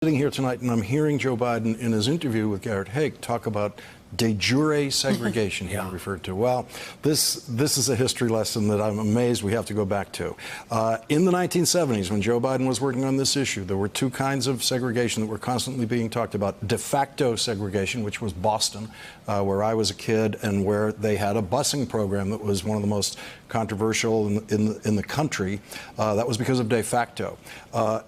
Sitting here tonight and I'm hearing Joe Biden in his interview with Garrett Haake talk about de jure segregation he referred to. Well, this is a history lesson that I'm amazed we have to go back to. In the 1970s, when Joe Biden was working on this issue, there were two kinds of segregation that were constantly being talked about. De facto segregation, which was Boston, where I was a kid, and where they had a busing program that was one of the most controversial in the country. That was because of de facto.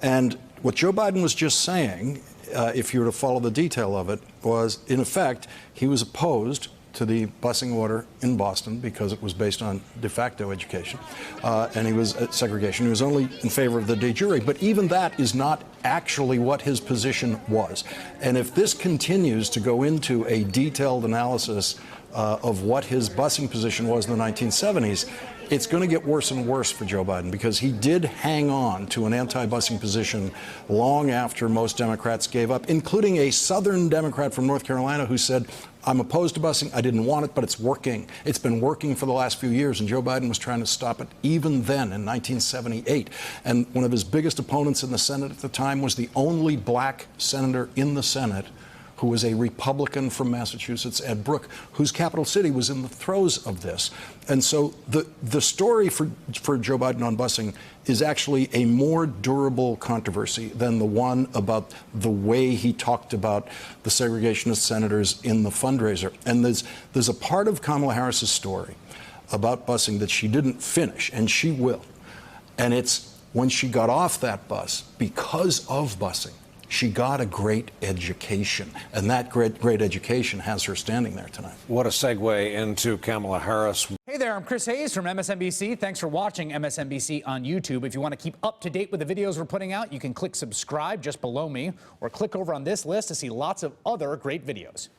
And what Joe Biden was just saying, if you were to follow the detail of it, was, in effect, he was opposed to the busing order in Boston because it was based on de facto education, and he was segregation. He was only in favor of the de jure, but even that is not actually what his position was. And if this continues to go into a detailed analysis of what his busing position was in the 1970s, it's going to get worse and worse for Joe Biden, because he did hang on to an anti-busing position long after most Democrats gave up, including a Southern Democrat from North Carolina who said, I'm opposed to busing. I didn't want it, but it's working. It's been working for the last few years, and Joe Biden was trying to stop it even then in 1978. And one of his biggest opponents in the Senate at the time was the only black senator in the Senate who was a Republican from Massachusetts, Ed Brooke, whose capital city was in the throes of this. And so the story for Joe Biden on busing is actually a more durable controversy than the one about the way he talked about the segregationist senators in the fundraiser. And there's a part of Kamala Harris's story about busing that she didn't finish, and she will. And it's when she got off that bus, because of busing, she got a great education, and that great education has her standing there tonight. What a segue into Kamala Harris. Hey there, I'm Chris Hayes from MSNBC. Thanks for watching MSNBC on YouTube. If you want to keep up to date with the videos we're putting out, you can click subscribe just below me, or click over on this list to see lots of other great videos.